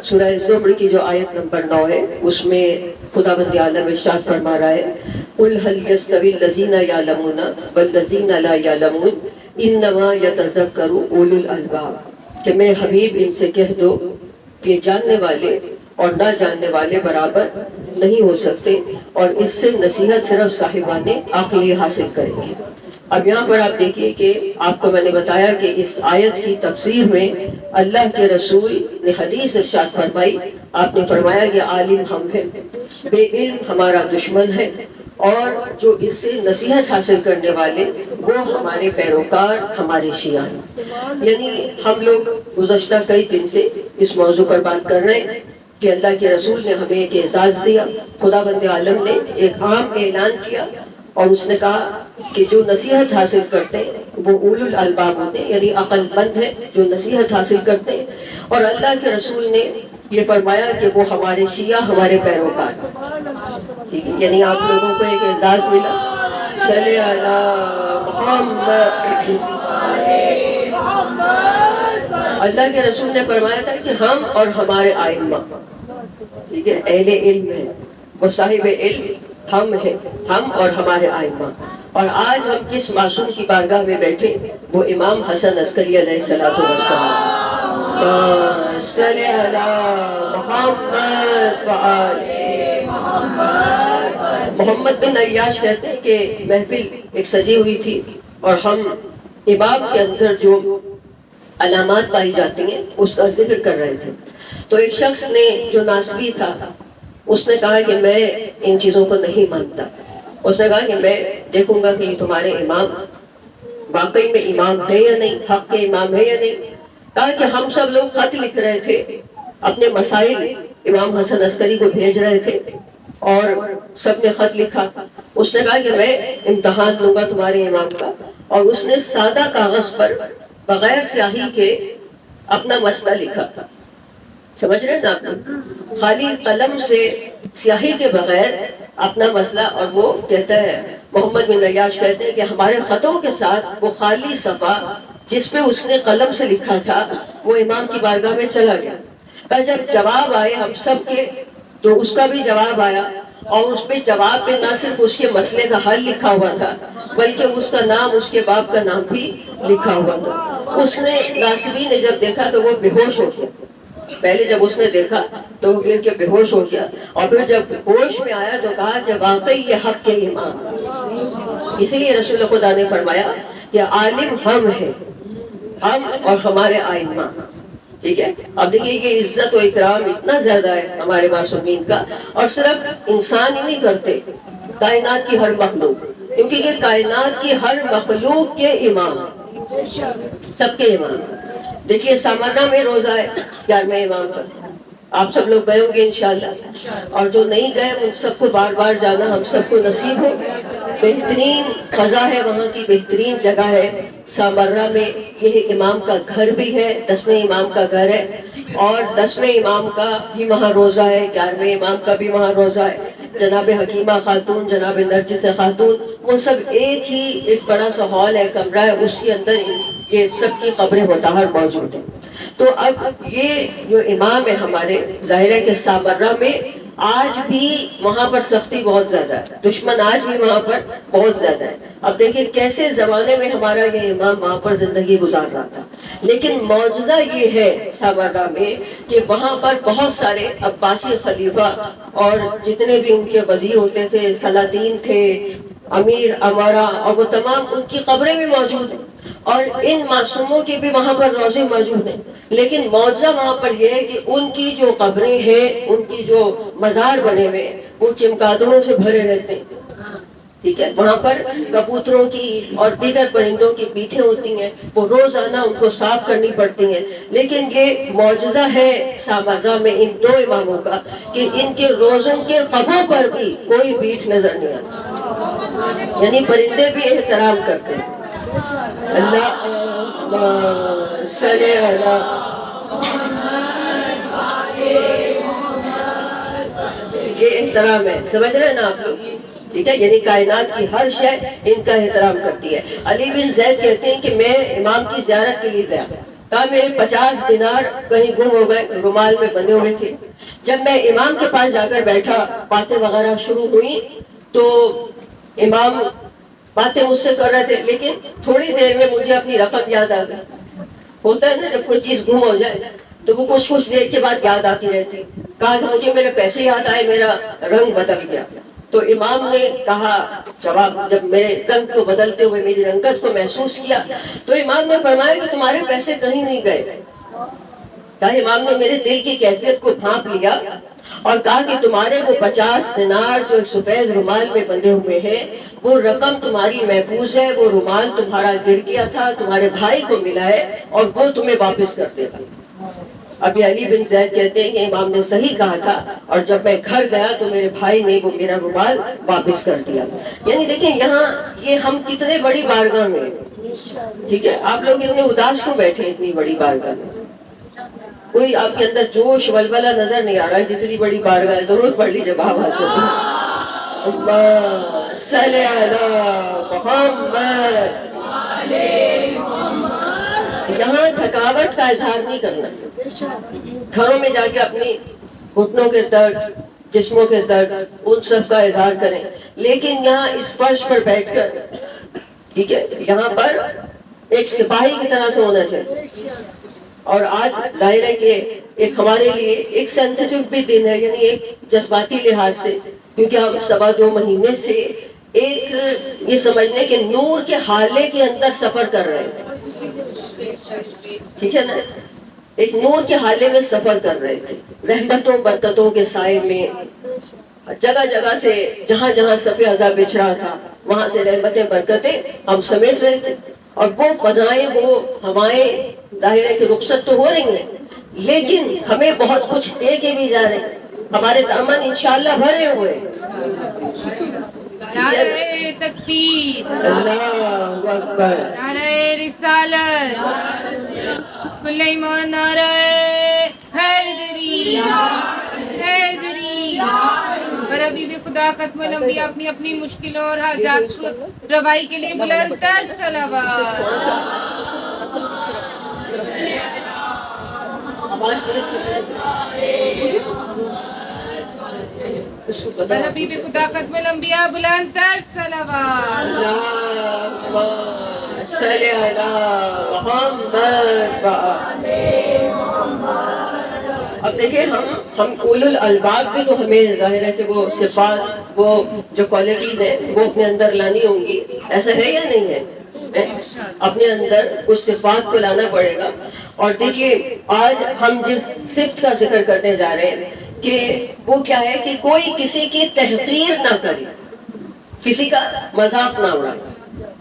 سورہ زمر کی جو آیت نمبر 9 ہے اس میں خداوند عالم ارشاد فرما رہا ہے قل هل يستوي الذين يعلمون والذين لا يعلمون انما يتذكر اولو الالباب، کہ میں حبیب ان سے کہہ دو کہ جاننے والے اور نہ جاننے والے برابر نہیں ہو سکتے، اور اس سے نصیحت صرف صاحبان عقل حاصل کریں گے۔ اب یہاں پر آپ دیکھیے کہ آپ کو میں نے بتایا کہ اس آیت کی تفسیر میں اللہ کے رسول نے حدیث ارشاد فرمائی، آپ نے فرمایا کہ عالم ہم ہیں، بے علم ہمارا دشمن ہے، اور جو اس سے نصیحت حاصل کرنے والے وہ ہمارے پیروکار، ہمارے شیعہ ہیں۔ یعنی ہم لوگ گزشتہ کئی دن سے اس موضوع پر بات کر رہے ہیں کہ اللہ کے رسول نے ہمیں ایک اعزاز دیا، خداوند عالم نے ایک عام اعلان کیا، اور اس نے کہا کہ جو نصیحت حاصل کرتے ہیں وہ اولو الالباب ہوتے ہیں، یعنی عقل مند ہے جو نصیحت حاصل کرتے ہیں، اور اللہ کے رسول نے یہ فرمایا کہ وہ ہمارے شیعہ، ہمارے پیروکار۔ ٹھیک ہے، یعنی آپ لوگوں کو ایک اعزاز ملا، صلی اللہ محمد۔ اللہ کے رسول نے فرمایا تھا کہ ہم اور ہمارے آئمہ، ٹھیک ہے، اہل علم ہے، وہ صاحب علم ہم ہیں، ہم اور ہمارے آئمہ۔ اور آج ہم جس معصوم کی بارگاہ میں بیٹھے وہ امام حسن عسکری علیہ الصلوۃ والسلام، صلی اللہ محمد وآل محمد۔ محمد بن عیاش کہتے ہیں کہ محفل ایک سجی ہوئی تھی، اور ہم امام کے اندر جو علامات پائی جاتی ہیں اس کا ذکر کر رہے تھے، تو ایک شخص نے جو ناسبی تھا اس نے کہا کہ میں ان چیزوں کو نہیں مانتا۔ اس نے کہا کہ میں دیکھوں گا کہ تمہارے امام واقعی میں امام ہے یا نہیں، حق کے امام ہے یا نہیں۔ کہا کہ ہم سب لوگ خط لکھ رہے تھے، اپنے مسائل امام حسن عسکری کو بھیج رہے تھے، اور سب نے خط لکھا۔ اس نے کہا کہ میں امتحان لوں گا تمہارے امام کا، اور اس نے سادہ کاغذ پر بغیر سیاہی کے اپنا مسئلہ لکھا۔ سمجھ رہے ہیں نا آپ؟ خالی قلم سے سیاہی کے بغیر اپنا مسئلہ، اور وہ کہتا ہے، محمد بن عیاش کہتے ہیں کہ ہمارے خطوں کے ساتھ وہ خالی صفحہ جس پہ اس نے قلم سے لکھا تھا وہ امام کی بارگاہ میں چلا گیا۔ کہ جب جواب آئے ہم سب کے تو اس کا بھی جواب آیا، اور اس پہ جواب پہ نہ صرف اس کے مسئلے کا حل لکھا ہوا تھا بلکہ اس کا نام، اس کے باپ کا نام بھی لکھا ہوا تھا۔ اس نے ناصبی نے جب دیکھا تو وہ بے ہوش ہو گیا۔ پہلے جب اس نے دیکھا تو وہ گر کے بے ہوش ہو گیا، اور پھر جب ہوش میں آیا تو کہا کہ واقعی یہ حق کے امام۔ اسی لیے رسول خدا نے فرمایا کہ عالم ہم ہیں، ہم اور ہمارے آئمہ۔ ٹھیک ہے، اب دیکھیے کہ عزت و اکرام اتنا زیادہ ہے ہمارے معصومین کا، اور صرف انسان ہی نہیں کرتے، کائنات کی ہر مخلوق، کیونکہ یہ کائنات کی ہر مخلوق کے امام، سب کے امام۔ دیکھیے سامرنا میں روزہ ہے 11ویں امام پر، آپ سب لوگ گئے ہوں گے انشاءاللہ، اور جو نہیں گئے ان سب کو بار بار جانا ہم سب کو نصیب ہو۔ بہترین فضا ہے وہاں کی، بہترین جگہ ہے سامرنا میں۔ یہ امام کا گھر بھی ہے، 10ویں امام کا گھر ہے، اور 10ویں امام کا بھی وہاں روزہ ہے، 11ویں امام کا بھی وہاں روزہ ہے۔ جناب حکیمہ خاتون، جناب نرجس خاتون، وہ سب ایک ہی ایک بڑا سا ہال ہے، کمرہ ہے، اس کے اندر یہ سب کی قبریں مطہر موجود ہیں۔ تو اب یہ جو امام ہے ہمارے، ظاہر ہے کہ سامرہ میں آج بھی وہاں پر سختی بہت زیادہ ہے، دشمن آج بھی وہاں پر بہت زیادہ ہے۔ اب دیکھیں کیسے زمانے میں ہمارا یہ امام وہاں پر زندگی گزار رہا تھا، لیکن معجزہ یہ ہے سامرہ میں کہ وہاں پر بہت سارے عباسی خلیفہ اور جتنے بھی ان کے وزیر ہوتے تھے، سلاطین تھے، امیر امارا، اور وہ تمام ان کی قبریں بھی موجود ہیں، اور ان معصوموں کے بھی وہاں پر روزے موجود ہیں۔ لیکن معجزہ وہاں پر یہ ہے کہ ان کی جو قبریں ہیں، ان کی جو مزار بنے ہوئے وہ چمگادڑوں سے بھرے رہتے ہیں۔ ٹھیک ہے، وہاں پر کبوتروں کی اور دیگر پرندوں کی پیٹھیں ہوتی ہیں، وہ روزانہ ان کو صاف کرنی پڑتی ہیں۔ لیکن یہ معجزہ ہے سامرہ میں ان دو اماموں کا کہ ان کے روزوں کے قبوں پر بھی کوئی بیٹھ نظر نہیں آتی، یعنی پرندے بھی احترام کرتے ہیں۔ اللہ صلی اللہ، یہ احترام ہے، سمجھ رہے ہیں نا آپ لوگ؟ ٹھیک ہے، یعنی کائنات کی ہر شے ان کا احترام کرتی ہے۔ علی بن زید کہتے ہیں کہ میں امام کی زیارت کے لیے گیا، کہا میرے 50 دینار کہیں گم ہو گئے، رومال میں بندھے ہوئے تھے. جب میں امام کے پاس جا کر بیٹھا، باتیں وغیرہ شروع ہوئی تو امام باتیں مجھ سے کر رہے تھے، لیکن تھوڑی دیر میں مجھے اپنی رقم یاد آ گئی. ہوتا ہے نا جب کوئی چیز گم ہو جائے تو وہ کچھ دیر کے بعد یاد آتی رہتی. کہا کہ مجھے میرے پیسے یاد آئے، میرا رنگ بدل گیا. تو امام نے کہا جواب، جب میرے رنگ کو بدلتے ہوئے میری رنگت کو محسوس کیا تو امام نے فرمایا کہ تمہارے پیسے کہیں نہیں گئے. کہا امام نے میرے دل کی کیفیت کو بھانپ لیا اور کہا کہ تمہارے وہ 50 دینار جو ایک سفید رومال میں بندھے ہوئے ہیں، وہ رقم تمہاری محفوظ ہے، وہ رومال تمہارا گر گیا تھا، تمہارے بھائی کو ملا ہے اور وہ تمہیں واپس کر دے گا. ابھی علی بن زید کہتے ہیں کہ امام نے صحیح کہا تھا، اور جب میں گھر گیا تو میرے بھائی نے وہ میرا رومال واپس کر دیا. یعنی دیکھیں یہاں یہ ہم کتنے بڑی بارگاہ میں، ٹھیک ہے، آپ لوگ اتنے اداس کیوں بیٹھے اتنی بڑی بارگاہ میں؟ کوئی آپ کے اندر جوش ولولہ نظر نہیں آ رہا ہے. جتنی بڑی بارگاہ ہے درود پڑھ لیجیے بابا سے. اللہ صلی علی محمد. یہاں تھکاوٹ کا اظہار نہیں کرنا. گھروں میں جا کے اپنی گھٹنوں کے درد، جسموں کے درد، ان سب کا اظہار کریں، لیکن یہاں اس فرش پر بیٹھ کر، ٹھیک ہے، یہاں پر ایک سپاہی کی طرح سے ہونا چاہیے. اور آج ظاہر ہے کہ ایک ہمارے لیے ایک سینسیٹیو بھی دن ہے، یعنی ایک جذباتی لحاظ سے، کیونکہ ہم 2.25 مہینے سے ایک یہ سمجھنے کہ نور کے حالے کے اندر سفر کر رہے ہیں. ٹھیک ہے نا، ایک نور کے حالے میں سفر کر رہے تھے، رحمتوں برکتوں کے سائے میں. جگہ جگہ سے جہاں جہاں صف ازا بچھ رہا تھا وہاں سے رحمتیں برکتیں ہم سمیٹ رہے تھے. اور وہ فضائیں، وہ ہوائیں ظاہر ہے کہ رخصت تو ہو رہی ہیں، لیکن ہمیں بہت کچھ دے کے بھی جا رہے ہیں. ہمارے دامن انشاءاللہ بھرے ہوئے. نعرہ تکبیر، اللہ اکبر، نعرہ رسالت، کل ایمان، نعرہ حیدری، حیدری. اور حبیب خدا ختم الانبیاء اپنی اپنی مشکلوں اور حاجات کو روائی کے لیے بلند تر صلوات. اور حبیب خدا ختم الانبیاء بلند تر صلوات. اللہم صلی علی محمد. اب دیکھیں ہم اولو الالباب بھی تو ہمیں ظاہر ہے کہ وہ صفات، وہ جو کوالٹیز ہیں وہ اپنے اندر لانی ہوں گی. ایسا ہے یا نہیں ہے؟ اپنے اندر کچھ صفات کو لانا پڑے گا. اور دیکھیے آج ہم جس صفت کا ذکر کرنے جا رہے ہیں کہ وہ کیا ہے کہ کوئی کسی کی تحقیر نہ کرے، کسی کا مذاق نہ اڑائے.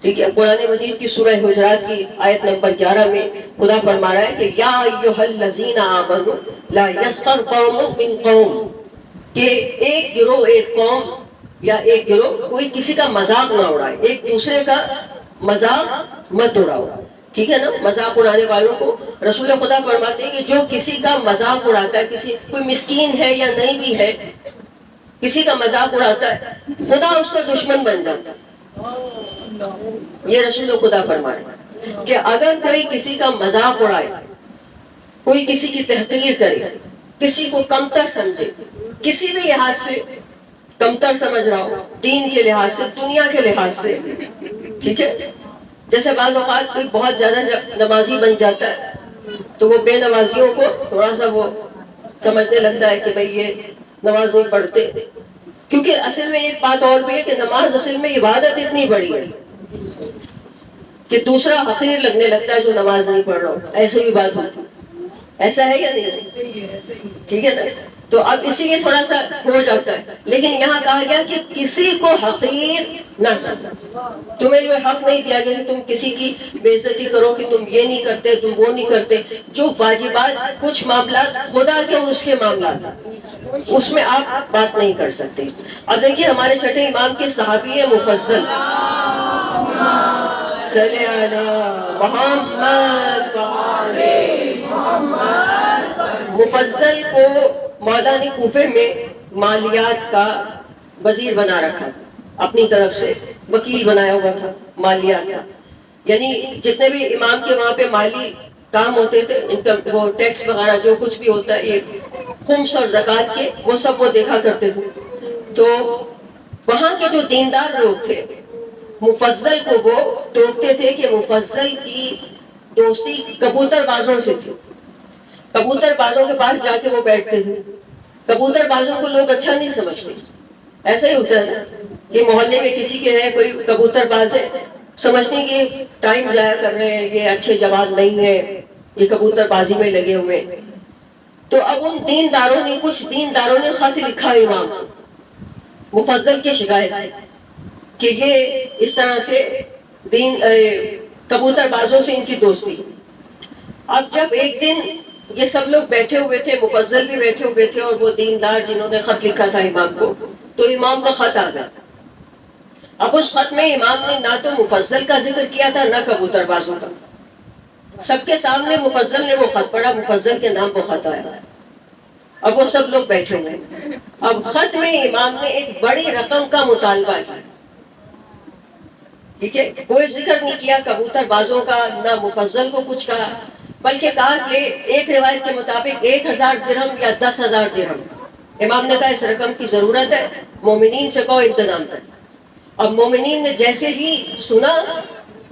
ٹھیک ہے، قرآن مجید کی سورہ حجرات کی آیت نمبر 11 میں خدا فرما رہا ہے کہ یا ایھا الذین آمنوا لا یسخر قوم من قوم، کہ ایک گروہ، ایک قوم یا ایک گروہ کوئی کسی کا مذاق نہ اڑائے، ایک دوسرے کا مذاق مت اڑاؤ. ٹھیک ہے نا، مذاق اڑانے والوں کو رسول خدا فرماتے ہیں کہ جو کسی کا مذاق اڑاتا ہے، کوئی مسکین ہے یا نہیں بھی ہے، کسی کا مذاق اڑاتا ہے، خدا اس کا دشمن بن جاتا ہے. یہ رسول خدا فرما رہے ہیں کہ اگر کوئی کسی کا مذاق اڑائے، کوئی کسی کی تحقیر کرے، کسی کو کمتر سمجھے، کسی بھی لحاظ سے کمتر سمجھ رہا ہو، دین کے لحاظ سے، دنیا کے لحاظ سے، ٹھیک ہے. جیسے بعض اوقات کوئی بہت زیادہ نمازی بن جاتا ہے تو وہ بے نمازیوں کو تھوڑا سا وہ سمجھنے لگتا ہے کہ بھئی یہ نماز نہیں پڑھتے. کیونکہ اصل میں ایک بات اور بھی ہے کہ نماز اصل میں عبادت اتنی بڑی ہے کہ دوسرا حقیر لگنے لگتا ہے جو نماز نہیں پڑھ رہا ہو. ایسے بھی بات ہوتی ہے. ایسا ہے یا نہیں؟ ٹھیک ہے نا. تو اب اسی لیے تھوڑا سا ہو جاتا ہے، لیکن یہاں کہا گیا کہ کسی کو حقیر نہ سمجھو. تمہیں جو حق نہیں دیا گیا کہ تم کسی کی بے عزتی کرو کہ تم یہ نہیں کرتے، تم وہ نہیں کرتے. جو واجبات، کچھ معاملات خدا کے اور اس کے معاملات، اس میں آپ بات نہیں کر سکتے. اب دیکھیے ہمارے چھٹے امام کے صحابی ہے مفضل، صلی علی محمد مفضل کو مولا نے کوفے میں مالیات کا وزیر بنا رکھا، اپنی طرف سے وکیل بنایا ہوا تھا مالیات کا. یعنی جتنے بھی امام کے وہاں پہ مالی کام ہوتے تھے، انکم وہ ٹیکس وغیرہ جو کچھ بھی ہوتا ہے یہ خمس اور زکوٰۃ کے، وہ سب وہ دیکھا کرتے تھے. تو وہاں کے جو دیندار لوگ تھے مفضل کو وہ ٹوکتے تھے کہ مفضل کی دوستی کبوتر بازوں سے تھی. کبوتر بازوں کے پاس جا کے وہ بیٹھتے تھے. کبوتر بازوں کو لوگ اچھا نہیں سمجھتے. ایسا ہی ہوتا ہے کہ محلے میں کسی کے ہے کوئی کبوتر باز ہے، سمجھنے کہ ٹائم ضائع کر رہے ہیں، یہ اچھے جواب نہیں ہے، یہ کبوتر بازی میں لگے ہوئے. تو اب ان دینداروں نے، کچھ دینداروں نے خط لکھا امام مفضل کی شکایت کہ یہ اس طرح سے کبوتر بازوں سے ان کی دوستی. اب جب ایک دن یہ سب لوگ بیٹھے ہوئے تھے، مفضل بھی بیٹھے ہوئے تھے اور وہ دیندار جنہوں نے خط لکھا تھا امام کو، تو امام کا خط آ گیا. اب اس خط میں امام نے نہ تو مفضل کا ذکر کیا تھا نہ کبوتر بازوں کا. سب کے سامنے مفضل نے وہ خط پڑھا، مفضل کے نام وہ خط آیا. اب وہ سب لوگ بیٹھے ہوئے ہیں. اب خط میں امام نے ایک بڑی رقم کا مطالبہ کیا. ٹھیک ہے، کوئی ذکر نہیں کیا کبوتر بازوں کا، نہ مفضل کو کچھ کہا، بلکہ کہا کہ ایک روایت کے مطابق 1000 درہم یا 10,000 درہم. امام نے کہا اس رقم کی ضرورت ہے، مومنین سے کہو انتظام کریں. اب مومنین نے جیسے ہی سنا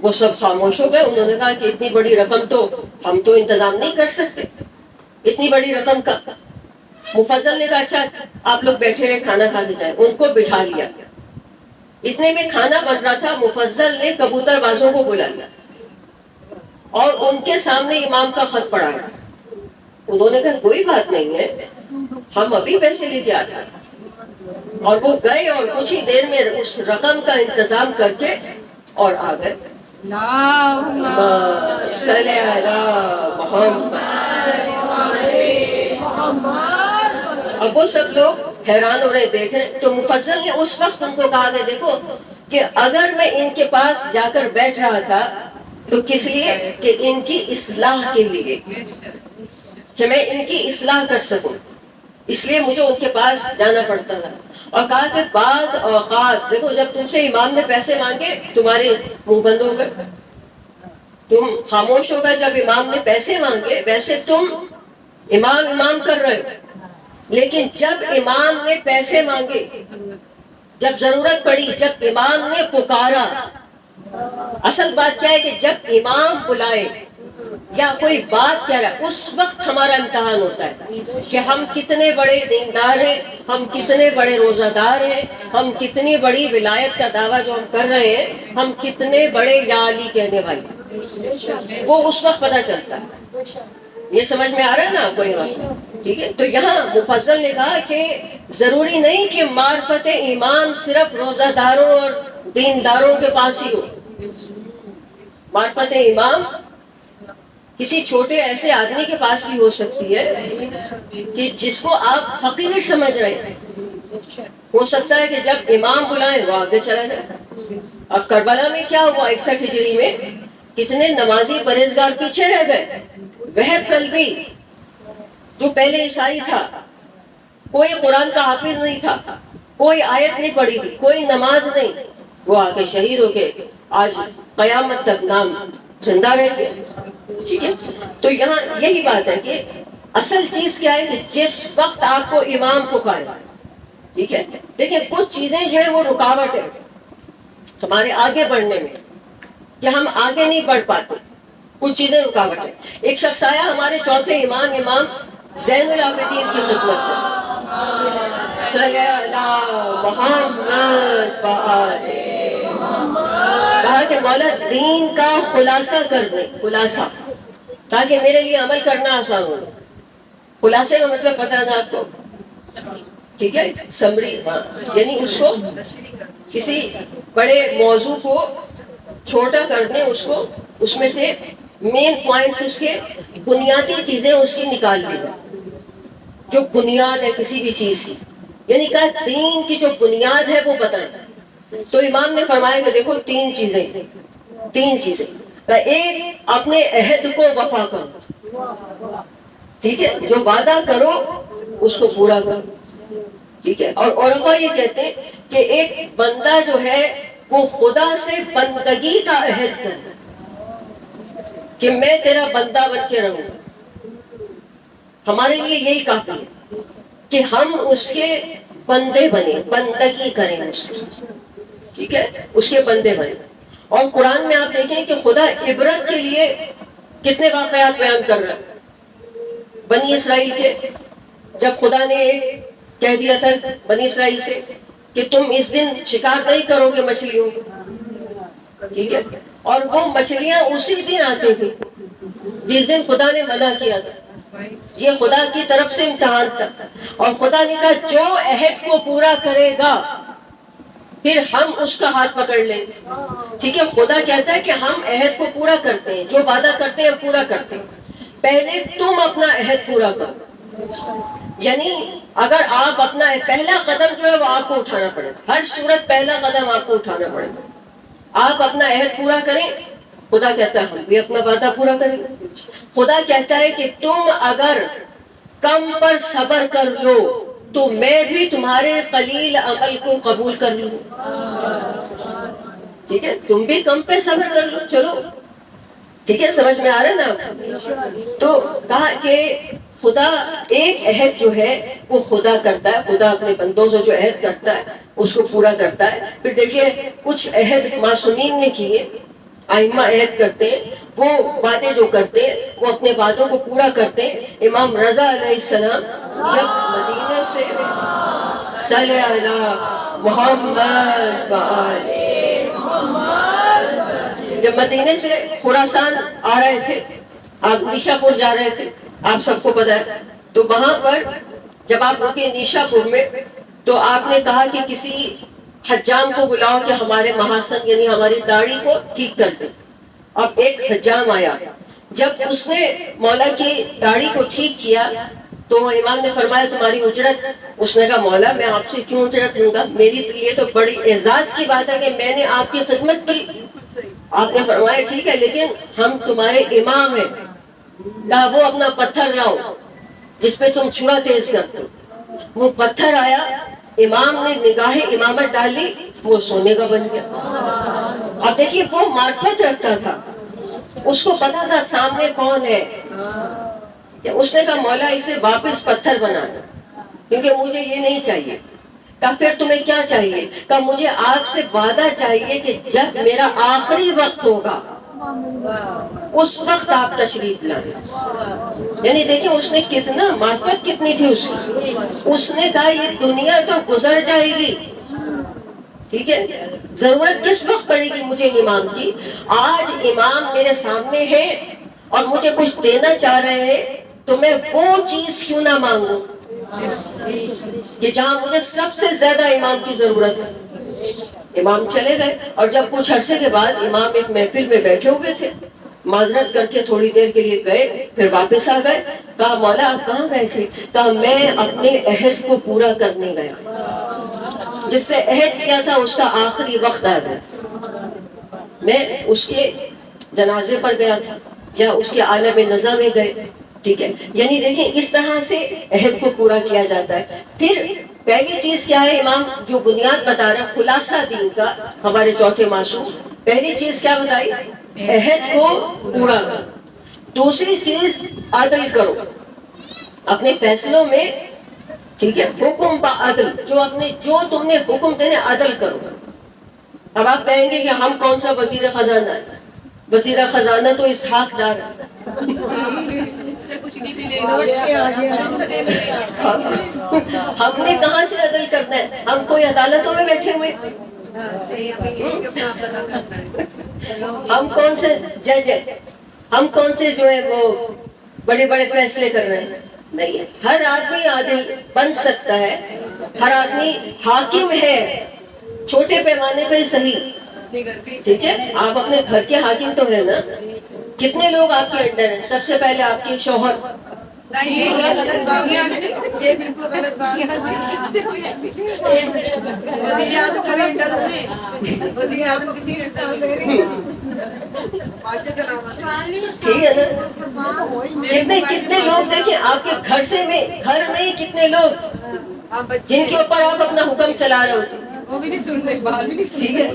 وہ سب خاموش ہو گئے. انہوں نے کہا کہ اتنی بڑی رقم تو ہم تو انتظام نہیں کر سکتے، اتنی بڑی رقم کا. مفضل نے کہا اچھا آپ لوگ بیٹھے رہے، کھانا کھا کے جائیں. ان کو بٹھا لیا. اتنے میں کھانا بن رہا تھا، مفضل نے کبوتر بازوں کو بلا لیا اور ان کے سامنے امام کا خط پڑھایا. انہوں نے کہا کوئی بات نہیں ہے، ہم ابھی پیسے لے کے آتے ہیں. اور وہ گئے اور کچھ ہی دیر میں اس رقم کا انتظام کر کے اور آ گئے. صلی اللہ محمد. اب وہ سب لوگ حیران ہو رہے دیکھ رہے. تو مفضل نے اس وقت ان کو کہا کہ دیکھو کہ اگر میں ان کے پاس جا کر بیٹھ رہا تھا تو کس لیے؟ کہ ان کی اصلاح کے لیے، کہ میں ان کی اصلاح کر سکوں، اس لیے مجھے ان کے پاس جانا پڑتا تھا. اور کہا کہ بعض اوقات دیکھو جب تم سے امام نے پیسے مانگے تمہارے منہ بند ہو گئے، تم خاموش ہو گئے جب امام نے پیسے مانگے. ویسے تم امام کر رہے ہو، لیکن جب امام نے پیسے مانگے، جب ضرورت پڑی، جب امام نے پکارا، اصل بات کیا ہے کہ جب امام بلائے یا کوئی بات کہہ رہا ہے اس وقت ہمارا امتحان ہوتا ہے کہ ہم کتنے بڑے دیندار ہیں، ہم کتنے بڑے روزہ دار ہیں، ہم کتنی بڑی ولایت کا دعویٰ جو ہم کر رہے ہیں، ہم کتنے بڑے یا علی کہنے والے، وہ اس وقت پتہ چلتا ہے. یہ سمجھ میں آ رہا ہے نا آپ کو یہ بات؟ ٹھیک ہے. تو یہاں مفضل نے کہا کہ ضروری نہیں کہ معرفت امام صرف روزہ داروں اور دینداروں کے پاس ہی ہو. معرفت امام کسی چھوٹے ایسے آدمی کے پاس بھی ہو سکتی ہے کہ جس کو آپ حقیر سمجھ رہے ہیں. ہو سکتا ہے کہ جب امام بلائیں وہ آگے چلا جائے. اب کربلا میں کیا ہوا 61 ہجری میں؟ کتنے نمازی پرہیزگار پیچھے رہ گئے. وہب کلبی جو پہلے عیسائی تھا، کوئی قرآن کا حافظ نہیں تھا، کوئی آیت نہیں پڑھی تھی، کوئی نماز نہیں، وہ آ کے شہید ہو کے آج قیامت تک نام زندہ رہ گئے. ٹھیک ہے. تو یہاں یہی بات ہے کہ اصل چیز کیا ہے کہ جس وقت آپ کو امام پکارے، ٹھیک ہے. دیکھیں کچھ چیزیں جو ہیں وہ رکاوٹ ہے ہمارے آگے بڑھنے میں، کہ ہم آگے نہیں بڑھ پاتے، کچھ چیزیں رکاوٹ ہے. ایک شخص آیا ہمارے چوتھے امام زین العابدین کی خدمت میں، صلی اللہ محمد کہا کہ مولا دین کا خلاصہ کر دیں، خلاصہ، تاکہ میرے لیے عمل کرنا آسان ہو. خلاصے کا مطلب پتہ ہے نا آپ کو؟ ٹھیک ہے، سمری. یعنی اس کو کسی بڑے موضوع کو چھوٹا کر دیں، اس کو اس میں سے مین پوائنٹس، اس کے بنیادی چیزیں اس کی نکال لیں، جو بنیاد ہے کسی بھی چیز کی. یعنی کہا دین کی جو بنیاد ہے وہ بتائیں. تو امام نے فرمایا کہ دیکھو تین چیزیں. ایک، اپنے عہد کو وفا کرو، ٹھیک ہے، جو وعدہ کرو اس کو پورا کرو. ٹھیک ہے. اور علماء یہ کہتے ہیں کہ ایک بندہ جو ہے وہ خدا سے بندگی کا عہد کرتا ہے، کہ میں تیرا بندہ بن کے رہوں گا. ہمارے لیے یہی کافی ہے کہ ہم اس کے بندے بنے, بندگی کریں اس کی, ٹھیک ہے, اس کے بندے بنے. اور قرآن میں آپ دیکھیں کہ خدا عبرت کے لیے کتنے واقعات بیان کر رہا ہے بنی اسرائیل کے. جب خدا نے ایک کہہ دیا تھا بنی اسرائیل سے کہ تم اس دن شکار نہیں کرو گے مچھلیوں, ٹھیک ہے, اور وہ مچھلیاں اسی دن آتی تھی جس دن خدا نے منع کیا تھا. یہ خدا کی طرف سے امتحان تھا. اور خدا نے کہا جو عہد کو پورا کرے گا پھر ہم اس کا ہاتھ پکڑ لیں گے. ٹھیک ہے, خدا کہتا ہے کہ ہم عہد کو پورا کرتے ہیں, جو وعدہ کرتے ہیں پورا کرتے ہیں. پہلے تم اپنا عہد پورا کرو. یعنی اگر آپ اپنا پہلا قدم جو ہے وہ آپ کو اٹھانا پڑے گا, ہر صورت پہلا قدم آپ کو اٹھانا پڑے گا. آپ اپنا عہد پورا کریں, خدا کہتا ہے ہم بھی اپنا وعدہ پورا کریں گے. خدا کہتا ہے کہ تم اگر کم پر صبر کر لو تو میں بھی تمہارے قلیل عمل کو قبول کر لوں. ٹھیک ہے, تم بھی کم پہ صبر کر لو. چلو ٹھیک ہے, سمجھ میں آ رہا ہے نا. تو کہا کہ خدا ایک عہد جو ہے وہ خدا کرتا ہے, خدا اپنے بندوں سے جو عہد کرتا ہے اس کو پورا کرتا ہے. پھر دیکھیے کچھ عہد معصومین نے کیے, ائمہ عہد کرتے ہیں, وہ وعدے جو کرتے ہیں وہ اپنے وعدوں کو پورا کرتے ہیں. امام رضا علیہ السلام جب مدینے سے صلی اللہ محمد جب مدینے سے خراسان آ رہے تھے, آپ نیشا پور جا رہے تھے, آپ سب کو پتا ہے. تو وہاں پر جب آپ رکے نیشا پور میں تو آپ نے کہا کہ کسی حجام کو بلاؤ کہ ہمارے محاسن یعنی ہماری داڑھی کو ٹھیک کر دے. اب ایک حجام آیا, جب اس نے مولا کی داڑھی کو ٹھیک کیا تو امام نے فرمایا تمہاری اجرت. اس نے کہا مولا میں آپ سے کیوں اجرت لوں گا, میری لیے تو بڑی اعزاز کی بات ہے کہ میں نے آپ کی خدمت کی. آپ نے فرمایا ٹھیک ہے لیکن ہم تمہارے امام ہیں. کہا وہ اپنا پتھر لاؤ جس پہ تم چھڑا تیز کرتے ہو. وہ پتھر آیا, امام نے نگاہ امامت ڈالی, وہ سونے کا بن گیا. اب دیکھیے وہ معرفت رکھتا تھا, اس کو پتا تھا سامنے کون ہے. اس نے کہا مولا اسے واپس پتھر بنا دو کیونکہ مجھے یہ نہیں چاہیے. کہا پھر تمہیں کیا چاہیے؟ کہا مجھے آپ سے وعدہ چاہیے کہ جب میرا آخری وقت ہوگا اس وقت آپ تشریف لائیں. یعنی دیکھیں اس نے کتنا معرفت کتنی تھی اس کی. اس نے کہا یہ دنیا تو گزر جائے گی, ٹھیک ہے, ضرورت کس وقت پڑے گی مجھے امام کی. آج امام میرے سامنے ہے اور مجھے کچھ دینا چاہ رہے ہیں تو میں وہ چیز کیوں نہ مانگوں کہ جہاں مجھے سب سے زیادہ امام کی ضرورت ہے. امام چلے گئے اور جب کچھ عرصے کے بعد امام ایک محفل میں بیٹھے ہوئے تھے, معذرت کر کے تھوڑی دیر کے لیے گئے, پھر واپس آ گئے. کہا مولا آپ کہاں گئے تھے؟ کہا میں اپنے عہد کو پورا کرنے گیا, جس سے عہد کیا تھا اس کا آخری وقت آ گیا. میں اس کے جنازے پر گیا تھا یا اس کے عالم نظر میں گئے, ٹھیک ہے. یعنی دیکھیں اس طرح سے عہد کو پورا کیا جاتا ہے. پھر پہلی چیز کیا ہے امام جو بنیاد بتا رہا ہے خلاصہ دین کا, ہمارے چوتھے معصوم, پہلی چیز کیا بتائی؟ عہد کو پورا کرو. دوسری چیز عدل کرو اپنے فیصلوں میں, ٹھیک ہے, حکم با عدل, جو تم نے حکم دینے عدل کرو. اب آپ کہیں گے کہ ہم کون سا وزیر خزانہ ہے؟ وزیر خزانہ تو اسحاق ڈار ہے. ہم نے کہاں سے عدل کرنا ہے؟ ہم کوئی عدالتوں میں بیٹھے ہوئے, ہم کون سے جج ہیں؟ ہم کون سے جو ہے وہ بڑے بڑے فیصلے کر رہے ہیں؟ نہیں. ہر آدمی عادل بن سکتا ہے, ہر آدمی حاکم ہے, چھوٹے پیمانے پہ صحیح, ٹھیک ہے. آپ اپنے گھر کے حاکم تو ہے نا. کتنے لوگ آپ کے انڈر ہیں؟ سب سے پہلے آپ کے شوہر, ٹھیک ہے نا. کتنے لوگ دیکھیں آپ کے گھر میں ہی کتنے لوگ جن کے اوپر آپ اپنا حکم چلا رہے ہوتے. وہ بھی نہیں سن رہے، باہر بھی نہیں سن ٹھیک ہے.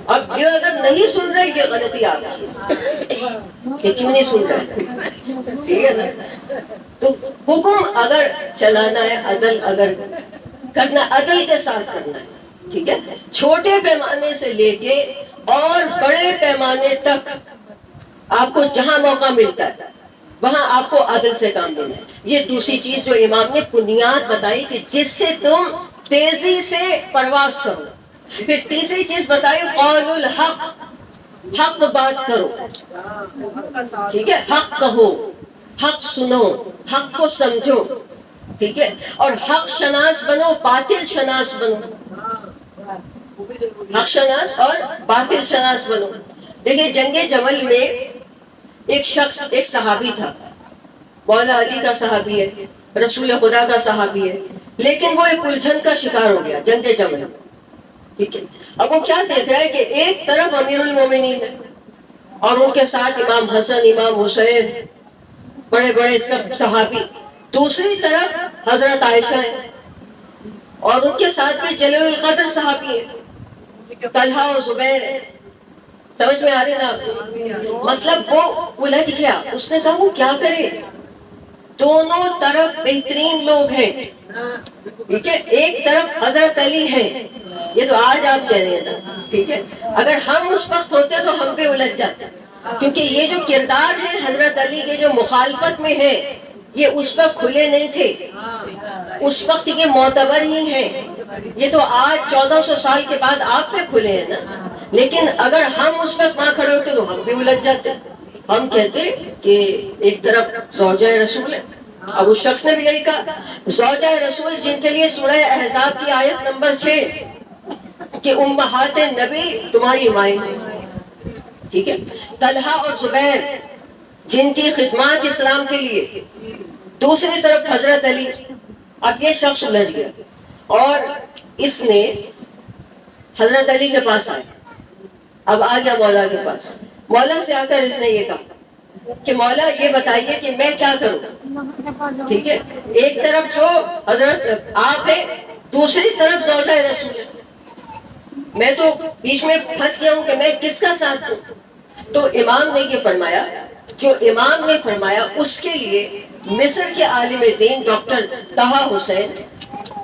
اب یہ اگر نہیں سن رہے یہ غلطی آپ کی کہ کیوں نہیں سن رہے. ٹھیک ہے نا. تو حکم اگر چلانا ہے، عدل اگر کرنا، عدل کے ساتھ کرنا ہے. ٹھیک ہے. چھوٹے پیمانے سے لے کے اور بڑے پیمانے تک آپ کو جہاں موقع ملتا ہے وہاں آپ کو عدل سے کام لینا ہے. یہ دوسری چیز جو امام نے بنیاد بتائی کہ جس سے تم تیزی سے پرواز کرو. پھر تیسری چیز بتائی قول الحق، حق بات کرو. ٹھیک ہے. حق کہو، حق سنو، حق کو سمجھو. ٹھیک ہے. اور حق شناس بنو، باطل شناس بنو. حق شناس اور باطل شناس بنو. دیکھیں جنگ جمل میں ایک شخص، ایک صحابی تھا، مولا علی کا صحابی ہے، رسول خدا کا صحابی ہے، لیکن وہ ایک الجھن کا شکار ہو گیا جنگ جمل. ٹھیک ہے. اب وہ کیا دیکھ رہا ہے کہ ایک طرف امیر المومنین ہے اور ان کے ساتھ امام حسن، امام حسین، بڑے بڑے سب صحابی، دوسری طرف حضرت عائشہ ہے اور ان کے ساتھ بھی جلیل القدر صحابی ہے، طلحہ اور زبیر ہے. سمجھ میں آ رہی نا آپ کو؟ مطلب وہ الجھ گیا. اس نے کہا وہ کیا کرے، دونوں طرف بہترین لوگ ہیں. ٹھیک ہے. ایک طرف حضرت علی ہے، یہ تو آج آپ کہہ رہے ہیں نا. ٹھیک ہے. اگر ہم اس وقت ہوتے تو ہم پہ الجھ جاتے، کیونکہ یہ جو کردار ہے حضرت علی کے جو مخالفت میں ہے یہ اس وقت کھلے نہیں تھے، اس وقت یہ معتبر ہی ہیں. یہ تو آج 1400 سال کے بعد آپ پہ کھلے ہیں نا. لیکن اگر ہم اس وقت وہاں کھڑے ہوتے تو ہم بھی الجھ جاتے. ہم کہتے کہ ایک طرف زوجہ رسول ہے. اب اس شخص نے بھی یہی کہا، زوجہ رسول جن کے لیے سورہ احزاب کی آیت نمبر 6 کہ امہات نبی تمہاری مائیں. ٹھیک ہے. طلحہ اور زبیر جن کی خدمات اسلام کے لیے، دوسری طرف حضرت علی. اب یہ شخص الجھ گیا اور اس نے حضرت علی کے پاس آیا. اب آ گیا مولا کے پاس. مولا سے آ کر اس نے یہ کہا کہ مولا یہ بتائیے کہ میں کیا کروں. ٹھیک ہے. ایک طرف جو حضرت آپ ہیں، دوسری طرف زوجہ رسول ہے. میں تو بیچ میں پھنس گیا ہوں کہ میں کس کا ساتھ دوں. تو امام نے یہ فرمایا، جو امام نے فرمایا اس کے لیے مصر کے عالم دین ڈاکٹر طہا حسین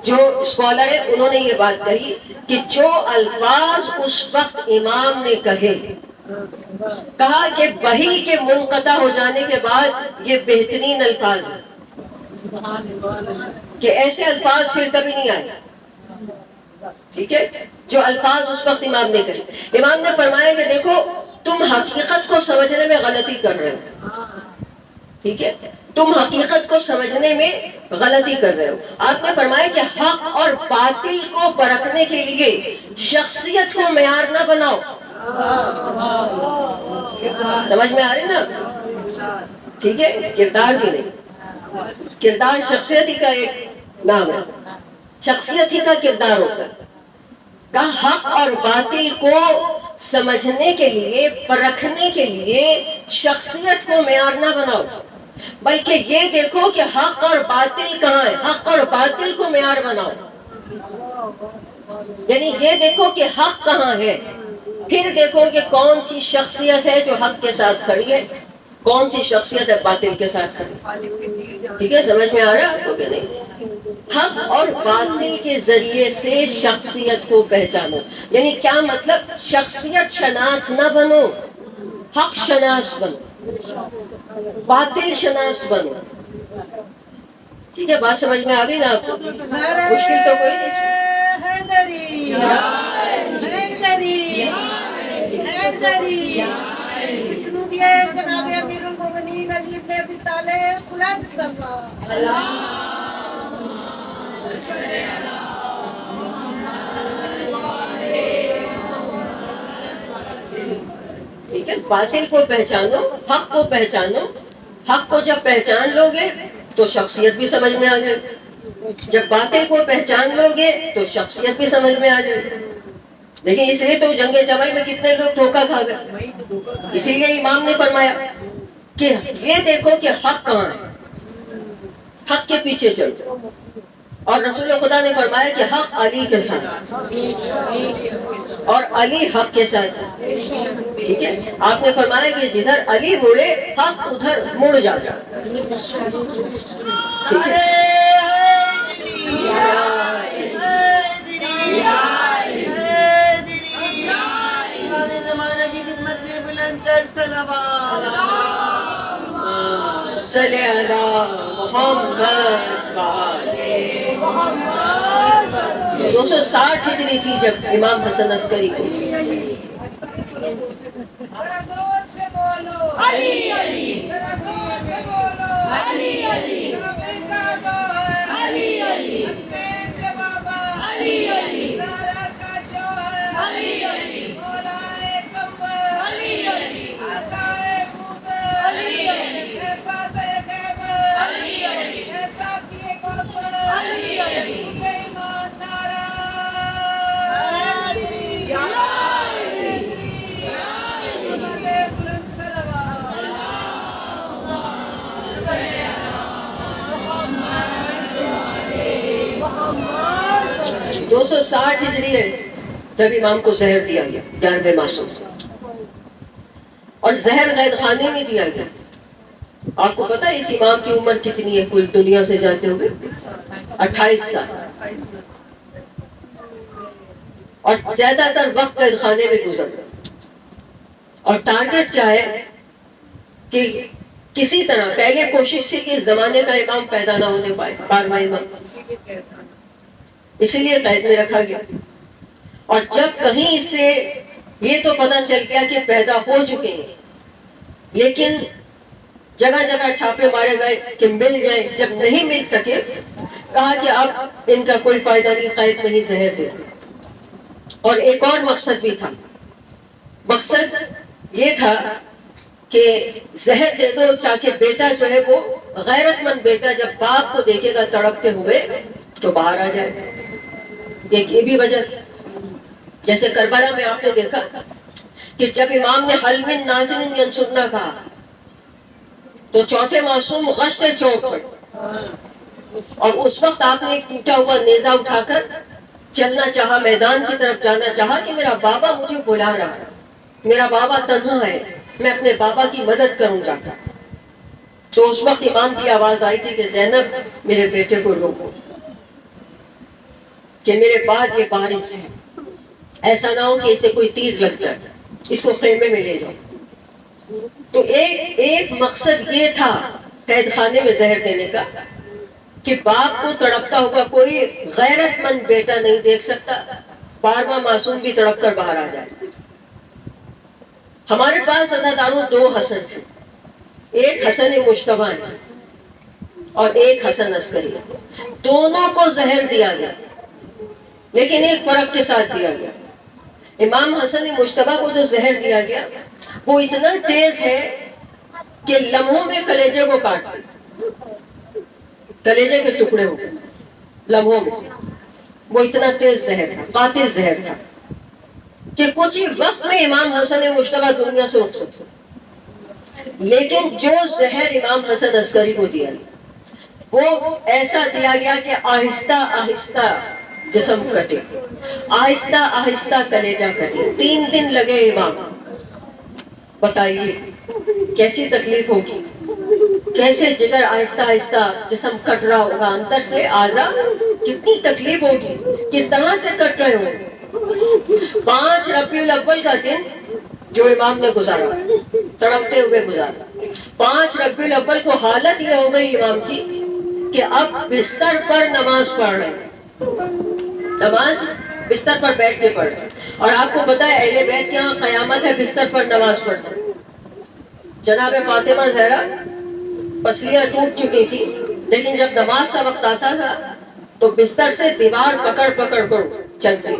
جو اسکالر ہے، انہوں نے یہ بات کہی کہ جو الفاظ اس وقت امام نے کہے، کہا کہ وحی کے منقطع ہو جانے کے بعد یہ بہترین الفاظ ہیں کہ ایسے الفاظ پھر کبھی نہیں آئے. ٹھیک ہے. جو الفاظ اس وقت امام نے کہے، امام نے فرمایا کہ دیکھو تم حقیقت کو سمجھنے میں غلطی کر رہے ہو. ٹھیک ہے. تم حقیقت کو سمجھنے میں غلطی کر رہے ہو. آپ نے فرمایا کہ حق اور باطل کو پرکھنے کے لیے شخصیت کو معیار نہ بناؤ. سمجھ میں آ رہی نا؟ ٹھیک ہے. کردار بھی نہیں، کردار شخصیت ہی کا ایک نام ہے، شخصیت ہی کا کردار ہوتا ہے. کہ حق اور باطل کو سمجھنے کے لیے، پرکھنے کے لیے شخصیت کو معیار نہ بناؤ، بلکہ یہ دیکھو کہ حق اور باطل کہاں ہے. حق اور باطل کو معیار بناؤ، یعنی یہ دیکھو کہ حق کہاں ہے، پھر دیکھو کہ کون سی شخصیت ہے جو حق کے ساتھ کھڑی ہے، کون سی شخصیت ہے باطل کے ساتھ کھڑی. ٹھیک ہے. سمجھ میں آ رہا ہے آپ کو کہ نہیں؟ حق اور باطل کے ذریعے سے شخصیت کو پہچانو. یعنی کیا مطلب؟ شخصیت شناس نہ بنو، حق شناس بنو، باطل شناس بنو. ٹھیک ہے. بات سمجھ میں آ گئی نا آپ کو؟ مشکل تو کوئی نہیں. جناب امیر المومنین علی ابن ابی طالب بلند سما. ٹھیک ہے. باطل کو پہچانو، حق کو پہچانو. حق کو جب پہچان لو گے تو شخصیت بھی سمجھ میں آ جائے. جب باطل کو پہچان لو گے تو شخصیت بھی سمجھ میں آ جائے. لیکن اس لیے تو جنگ جمل میں کتنے لوگ دھوکہ کھا گئے. اسی لیے امام نے فرمایا کہ یہ دیکھو کہ حق کہاں ہے، حق کے پیچھے چلو. اور رسول خدا نے فرمایا کہ حق علی کے ساتھ اور علی حق کے ساتھ. ٹھیک ہے, آپ نے فرمایا کہ جدھر علی مڑے حق ادھر مڑ جاتا. ٹھیک ہے, صلی علی محمد. 260 ہجری تھی جب امام حسن عسکری کو ذرا زور سے بولو علی علی, ذرا زور سے بولو علی علی, بیٹا جوہر علی علی, حسین کے بابا علی علی, زہرا کا جوہر علی علی, مولا کمبر علی علی, عطائے بودر علی علی, فاتح خیبر علی علی, ساقی کوثر علی علی, ایمان نعرہ علی دو سو 60 ہجری ہے جب امام کو زہر دیا گیا 11ویں معصوم, اور زہر قید خانے میں دیا گیا. آپ کو پتا ہے اس امام کی عمر کتنی ہے کل دنیا سے جاتے ہوئے؟ 28 سال. اور زیادہ تر وقت قید خانے میں گزرتا. اور ٹارگٹ کیا ہے کہ کسی طرح پہلے کوشش تھی کہ اس زمانے کا امام پیدا نہ ہونے پائے, 12واں امام, اسی لیے قید میں رکھا گیا. اور جب کہیں سے یہ تو پتہ چل گیا کہ پیدا ہو چکے ہیں, لیکن جگہ جگہ چھاپے مارے گئے کہ مل جائیں. جب نہیں مل سکے کہا کہ اب ان کا کوئی فائدہ نہیں, قید میں ہی زہر دے. اور ایک اور مقصد بھی تھا. مقصد یہ تھا کہ زہر دے دو تاکہ بیٹا جو ہے وہ غیرت مند بیٹا جب باپ کو دیکھے گا تڑپتے ہوئے تو باہر آ جائے. یہ بھی وجہ تھی. جیسے کربلا میں آپ نے دیکھا کہ جب امام نے حل من ناصر ینصرنا کہا تو چوتھے معصوم غش سے چونک پڑے, اور اس وقت آپ نے ایک ٹوٹا ہوا نیزہ اٹھا کر چلنا چاہا, میدان کی طرف جانا چاہا کہ میرا بابا مجھے بلا رہا ہے, میرا بابا تنہا ہے, میں اپنے بابا کی مدد کروں جا کر. تو اس وقت امام کی آواز آئی تھی کہ زینب میرے بیٹے کو روکو, کہ میرے بعد یہ بارش ہے, ایسا نہ ہو کہ اسے کوئی تیر لگ جائے, اس کو خیمے میں لے جاؤ. تو ایک مقصد یہ تھا قید خانے میں زہر دینے کا کہ باپ کو تڑپتا ہوا کوئی غیرت مند بیٹا نہیں دیکھ سکتا, 12واں معصوم بھی تڑپ کر باہر آ جائے. ہمارے پاس عزاداروں 2 حسن ہیں, ایک حسن مجتبیٰ ہے اور ایک حسن عسکری. دونوں کو زہر دیا گیا لیکن ایک فرق کے ساتھ دیا گیا. امام حسن مجتبیٰ کو جو زہر دیا گیا وہ اتنا تیز ہے کہ لمحوں میں کلیجے کو کاٹتے, کلیجے کے ٹکڑے ہو گئے لمحوں میں. وہ اتنا تیز زہر تھا, قاتل زہر تھا کہ کچھ ہی وقت میں امام حسن مجتبیٰ دنیا سے اٹھ سکتے. لیکن جو زہر امام حسن عسکری کو دیا گیا وہ ایسا دیا گیا کہ آہستہ آہستہ جسم کٹے, آہستہ آہستہ کلیجہ کٹے. 3 دن لگے امام. بتائیے کیسی تکلیف ہوگی, کیسے جگر آہستہ آہستہ جسم کٹ رہا ہوگا, اندر سے اعضا کتنی تکلیف ہوگی, کس طرح سے کٹ رہے ہوں. 5 ربیع الاول کا دن جو امام نے گزارا, تڑپتے ہوئے گزارا. 5 ربیع الاول کو حالت یہ ہو گئی امام کی کہ اب بستر پر نماز پڑھ رہے, نماز بستر پر بیٹھ کے پڑھ رہے. اور آپ کو پتا ہے اہل بیت کے یہاں قیامت ہے بستر پر نماز پڑھنا. جناب فاطمہ زہرا پسلیاں ٹوٹ چکی تھی, لیکن جب نماز کا وقت آتا تھا تو بستر سے دیوار پکڑ پکڑ کر چلتی.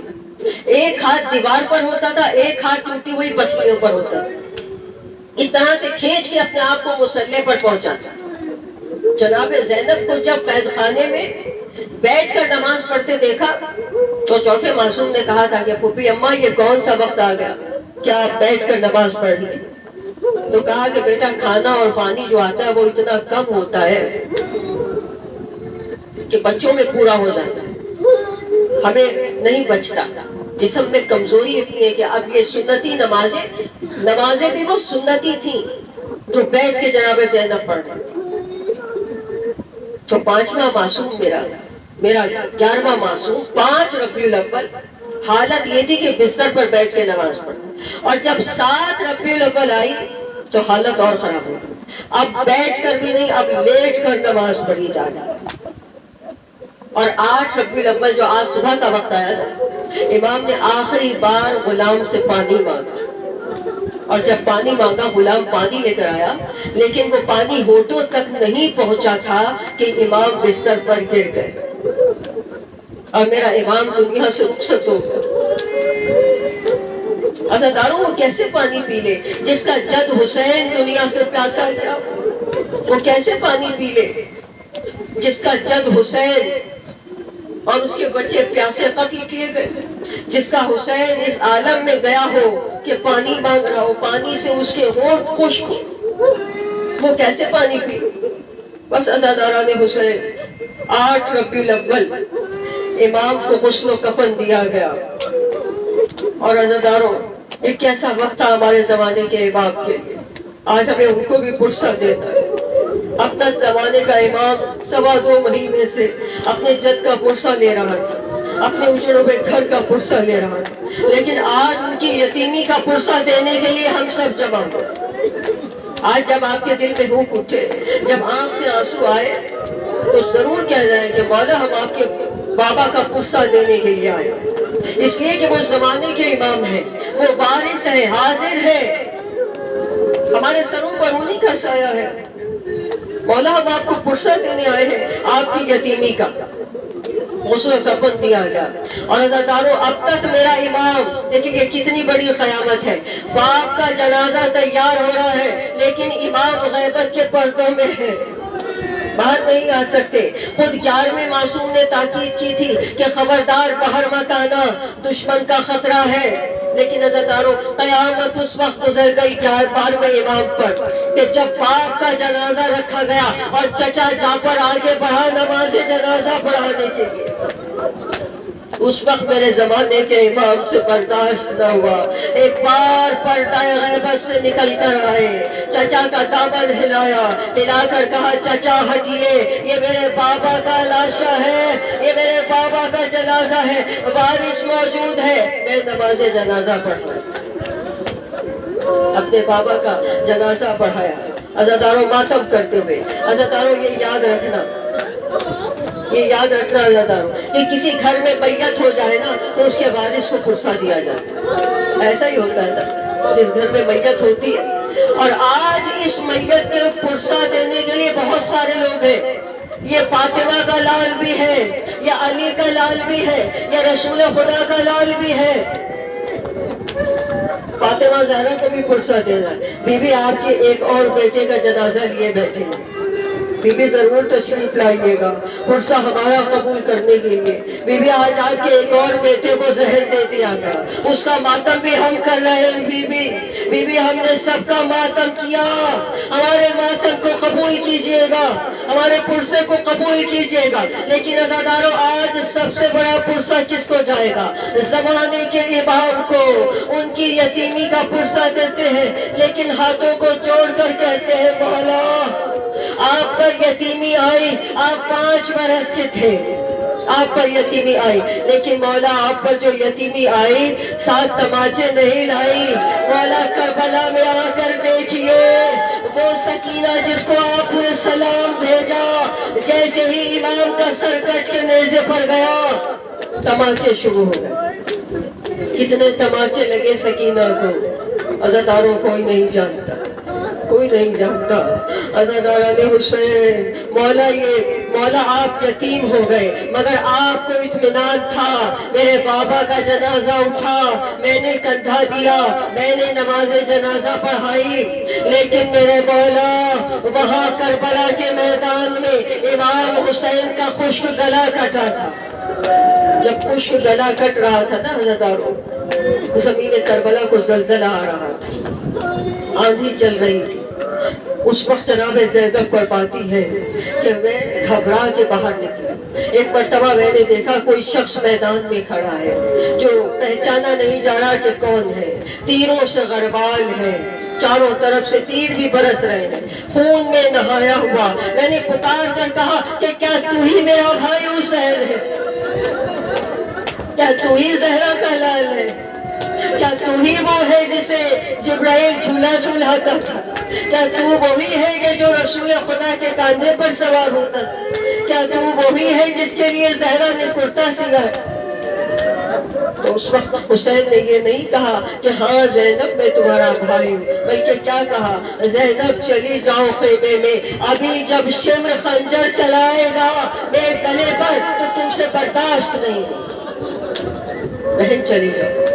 ایک ہاتھ دیوار پر ہوتا تھا, ایک ہاتھ ٹوٹی ہوئی پسلیوں پر ہوتا تھا. اس طرح سے کھینچ کے اپنے آپ کو مصلی پر پہنچاتا. جناب زینب کو جب قید خانے میں بیٹھ کر نماز پڑھتے دیکھا تو چوتھے معصوم نے کہا تھا کہ پھوپھی اماں یہ کون سا وقت آ گیا, کیا آپ بیٹھ کر نماز پڑھ رہی ہیں؟ تو کہا کہ بیٹا کھانا اور پانی جو آتا ہے وہ اتنا کم ہوتا ہے کہ بچوں میں پورا ہو جاتا ہے، ہمیں نہیں بچتا، جسم میں کمزوری اتنی ہے کہ اب یہ سنتی نمازیں بھی وہ سنتی تھیں جو بیٹھ کے جناب زینب پڑھ رہے. تو 5واں معصوم میرا 11واں معصوم 5 ربیع الاول، حالت یہ تھی کہ بستر پر بیٹھ کے نماز پڑھا، اور جب 7 ربیع الاول آئی تو حالت اور خراب ہو گئی. اب بیٹھ کر بھی نہیں، اب لیٹ کر نماز پڑھی جا رہی. اور 8 ربیع الاول جو آج صبح کا وقت آیا نا، امام نے آخری بار غلام سے پانی مانگا، اور جب پانی مانگا غلام پانی لے کر آیا، لیکن وہ پانی ہونٹوں تک نہیں پہنچا تھا کہ امام بستر پر گر گئے، اور میرا امام دنیا سے رخصت ہو گیا. عزاداروں وہ کیسے پانی پی لے جس کا جد حسین دنیا سے پیاسا گیا؟ وہ کیسے پانی پی لے جس کا جد حسین اور اس کے بچے پیاسے قتل کیے گئے، جس کا حسین اس عالم میں گیا ہو کہ پانی مانگ رہا ہو، پانی سے اس کے ہونٹ خشک ہو، وہ کیسے پانی پی؟ بس عزاداران حسین 8 ربیع الاول امام کو غسل و کفن دیا گیا. اور عزاداروں ایک کیسا وقت تھا ہمارے زمانے کے امام کے لیے، آج ہمیں ان کو بھی فرصت دیتا ہے. اب تک زمانے کا امام 2.25 مہینے سے اپنے جد کا پرسہ لے رہا تھا، اپنے اجڑوں پہ گھر کا پرسہ لے رہا تھا، لیکن آج ان کی یتیمی کا پرسہ دینے کے لیے ہم سب جمع ہوئے. آج جب آپ کے دل میں ہوک اٹھے، جب آنکھ سے آنسو آئے، تو ضرور کہہ جائیں کہ مولا ہم آپ کے بابا کا پرسہ دینے کے لیے آئے، اس لیے کہ وہ زمانے کے امام ہیں، وہ وارث ہے، حاضر ہے، ہمارے سروں پر انہی کا سایہ ہے. مولا ہم آپ کو فرصت دینے آئے ہیں، آپ کی یتیمی کا غسل و کفن دیا گیا. اور عزاداروں اب تک میرا امام، دیکھیں یہ کتنی بڑی قیامت ہے، باپ کا جنازہ تیار ہو رہا ہے لیکن امام غیبت کے پردوں میں ہے، باہر نہیں آ سکتے. خود 11ویں معصوم نے تاکید کی تھی کہ خبردار باہر مت آنا، دشمن کا خطرہ ہے. لیکن عزاداروں قیامت اس وقت گزر گئی 12ویں امام پر کہ جب باپ کا جنازہ رکھا گیا اور چچا جعفر آگے بڑھا نماز جنازہ پڑھانے کے لیے. اس وقت میرے زمانے کے امام سے برداشت نہ ہوا، ایک بار پردہ غیبت سے نکل کر آئے، چچا کا دامن ہلا کر کہا چچا ہٹیے، یہ میرے بابا کا لاشا ہے، یہ میرے بابا کا جنازہ ہے، وارث موجود ہے، میں نماز جنازہ پڑھوں. اپنے بابا کا جنازہ پڑھایا. عزاداروں ماتم کرتے ہوئے، عزاداروں یہ یاد رکھنا عزاداروں کہ کسی گھر میں میت ہو جائے نا تو اس کے وارث کو فرصہ دیا جاتا ہے. ایسا ہی ہوتا ہے نا، جس گھر میں میت ہوتی ہے. اور آج اس میت کے فرصہ دینے کے لیے بہت سارے لوگ ہیں. یہ فاطمہ کا لال بھی ہے، یا علی کا لال بھی ہے، یا رسول خدا کا لال بھی ہے. فاطمہ زہرا کو بھی فرصہ دینا ہے. بی بی آپ کے ایک اور بیٹے کا جنازہ لیے بیٹھے ہیں، بی بی ضرور تشریف لائیے گا فرصہ ہمارا قبول کرنے کے لیے. بی بی آج آپ کے ایک اور بیٹے کو زہر دے دیا گیا، اس کا ماتم بھی ہم کر رہے ہیں. بی بی ہم نے سب کا ماتم کیا، ہمارے ماتم کو قبول کیجئے گا، ہمارے پرسے کو قبول کیجئے گا. لیکن عزاداروں آج سب سے بڑا پرسہ کس کو جائے گا؟ زمانے کے امام کو. ان کی یتیمی کا پرسہ دیتے ہیں لیکن ہاتھوں کو جوڑ کر کہتے ہیں مولا آپ پر یتیمی آئی، آپ 5 برس کے تھے، آپ پر یتیمی آئی، لیکن مولا آپ پر جو یتیمی آئی 7 تماچے نہیں لائی. مولا کربلا میں آ کر دیکھیے وہ سکینہ جس کو آپ نے سلام بھیجا، جیسے ہی امام کا سر کٹ کے نیزے پر گیا تماچے شروع ہو گئے. کتنے تماچے لگے سکینہ کو عزاداروں کوئی نہیں جانتا، کوئی نہیں جانتا. عزاداران حسین مولا آپ یتیم ہو گئے مگر آپ کو اطمینان تھا. میرے بابا کا جنازہ اٹھا، میں نے کندھا دیا، میں نے نماز جنازہ پڑھائی، لیکن میرے مولا وہاں کربلا کے میدان میں امام حسین کا خشک گلا کٹا تھا. جب خشک گلا کٹ رہا تھا نا عزاداروں، زمین کربلا کو زلزلہ آ رہا تھا، آندھی چل رہی تھی. اس وقت جناب زینب فرماتی ہے کہ میں گھبرا کے باہر نکلی، ایک مرتبہ میں نے دیکھا کوئی شخص میدان میں کھڑا ہے جو پہچانا نہیں جا رہا کہ کون ہے، تیروں سے غربال ہے، چاروں طرف سے تیر بھی برس رہے ہیں، خون میں نہایا ہوا۔ میں نے پکار کر کہا کہ کیا تو ہی میرا بھائی حسین ہے؟ کیا تو ہی زہرا کا لال ہے؟ کیا تو ہی وہ ہے جسے جبرائیل جھولا جھولاتا تھا؟ کیا تو وہی ہے کہ جو رسول خدا کے کاندھے پر سوار ہوتا تھا؟ کیا تو وہی ہے جس کے لیے زہرا نے کرتا سیا؟ تو اس وقت حسین نے یہ نہیں کہا کہ ہاں زینب میں تمہارا بھائی ہوں، بلکہ کیا کہا، زینب چلی جاؤ خیمے میں، ابھی جب شمر خنجر چلائے گا میرے گلے پر تو تم سے برداشت نہیں ہوگا، بہن چلی جاؤ۔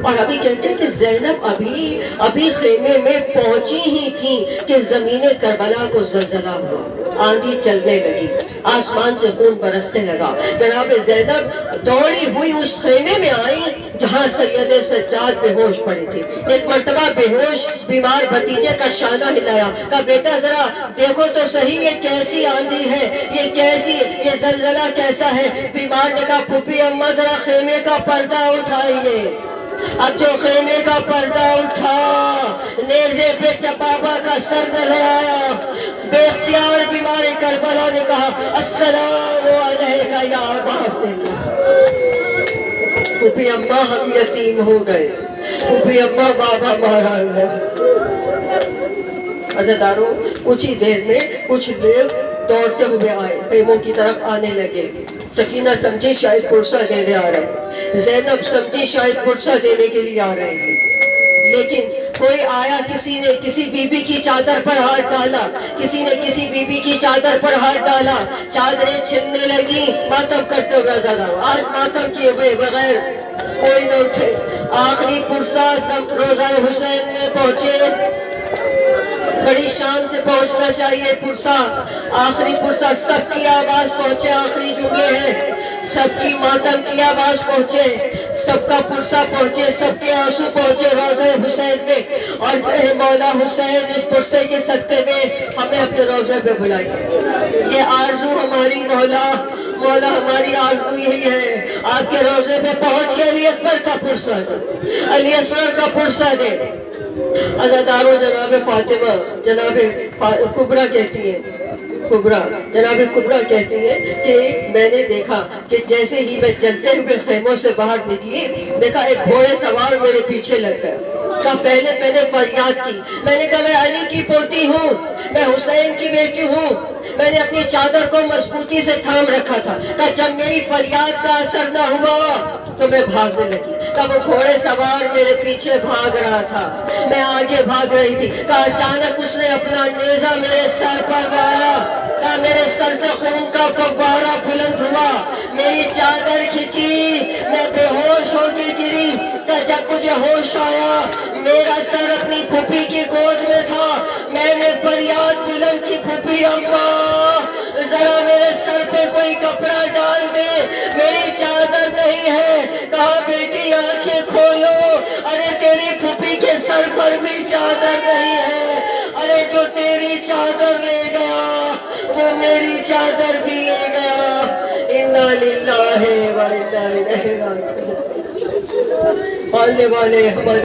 اور ابھی کہتے ہیں کہ زینب ابھی خیمے میں پہنچی ہی تھی کہ زمین کربلا کو زلزلہ ہوا، آندھی چلنے لگی، آسمان سے خون برسنے لگا۔ جناب زینب دوڑی ہوئی اس خیمے میں آئی جہاں سید سجاد بے ہوش پڑے تھے۔ ایک مرتبہ بے ہوش بیمار بھتیجے کا شانہ ہلایا، کہا بیٹا ذرا دیکھو تو صحیح یہ کیسی آندھی ہے، یہ زلزلہ کیسا ہے؟ بیمار نے کہا پھوپھی اماں ذرا خیمے کا پردہ اٹھائیے۔ اب جو خیمے کا پردہ اٹھا، نیزے پہ چپاپا کا سر نظر آیا، بے اختیار بیمار کربلا نے کہا السلام علیکہ یا ابا عبداللہ۔ پھوپھی اماں ہم یتیم ہو گئے، پھوپھی اماں بابا مارا گیا۔ عزیزانو کچھ ہی دیر میں کچھ لوگ دوڑتے ہوئے آئے، خیموں کی طرف آنے لگے۔ سکینہ سمجھی شاید پرسہ دینے آ رہے ہیں، زینب سمجھی شاید پرسہ دینے کے لیے آ رہے ہیں، لیکن کوئی آیا، کسی نے کسی بی بی کی چادر پر ہاتھ ڈالا، کسی نے کسی بی بی کی چادر پر ہاتھ ڈالا، چادریں چھننے لگی۔ ماتم کرتے ہوئے عزیزانو، آج ماتم کیے ہوئے بغیر کوئی نہ اٹھے۔ آخری پرسہ روضہ حسین میں پہنچے، بڑی شان سے پہنچنا چاہیے پرسہ، آخری پرسہ، سب کی آواز پہنچے، آخری جملے ہیں، سب کی ماتم کی آواز پہنچے، سب کا پرسہ پہنچے، سب کے آنسو پہنچے روضہ حسین میں، اور اے مولا حسین اس پرسے کے صدقے میں ہمیں اپنے روضے پہ بلائیے۔ یہ آرزو ہماری مولا ہماری آرزو یہی ہے، آپ کے روضے پہ پہنچ کے علی اکبر کا پرسہ دے، علی اصغر کا پرسہ دے۔ عزاداروں جناب فاطمہ، جناب کبریٰ کہتی ہیں، جناب کبریٰ کہتی ہیں کہ میں نے دیکھا کہ جیسے ہی میں چلتے ہوئے خیموں سے باہر نکلی، دیکھا ایک گھوڑے سوار میرے پیچھے لگ گیا۔ کہا پہلے میں نے فریاد کی، میں نے کہا میں علی کی پوتی ہوں، میں حسین کی بیٹی ہوں، میں نے اپنی چادر کو مضبوطی سے تھام رکھا تھا۔ کہا جب میری فریاد کا اثر نہ ہوا تو میں بھاگنے لگی۔ کہا وہ گھوڑے سوار میرے پیچھے بھاگ رہا تھا، میں آگے بھاگ رہی تھی۔ کہا اچانک اس نے اپنا نیزہ میرے سر پر مارا، کہا میرے سر سے خون کا فوارہ بلند ہوا، میری چادر کھچی، میں بے ہوش ہو کے گری۔ کہا جب مجھے ہوش آیا میرا سر اپنی پھوپھی کی گود میں تھا، میں نے فریاد بلند کی پھوپھی اماں ذرا میرے سر پہ کوئی کپڑا ڈال دے، میری چادر نہیں ہے۔ کہا بیٹی آنکھیں کھولو، ارے تیری پھوپھی کے سر پر بھی چادر نہیں ہے، ارے جو تیری چادر لے گیا وہ میری چادر بھی لے گیا۔ انا للہ و انا الیہ راجعون۔ آنے والے ہمارے